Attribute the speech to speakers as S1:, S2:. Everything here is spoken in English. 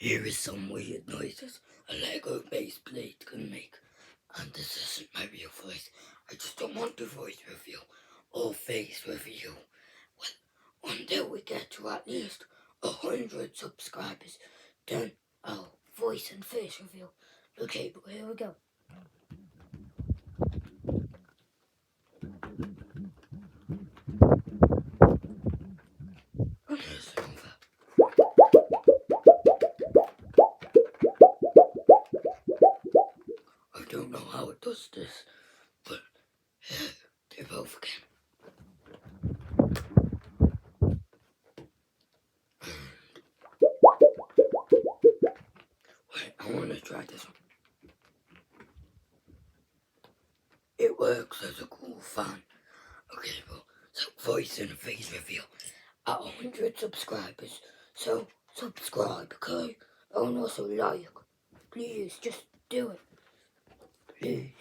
S1: Here is some weird noises a Lego base plate can make. And this isn't my real voice. I just don't want to voice reveal or face reveal. Well, until we get to at least 100 subscribers, then I'll voice and face reveal. Okay, but here we go. And here's another. I don't know how it does this, but they're both again. Wait, I want to try this one. It works as a cool fan. Okay, well, so voice and face reveal at 100 subscribers. So subscribe, okay? And also like. Please, just do it. Please.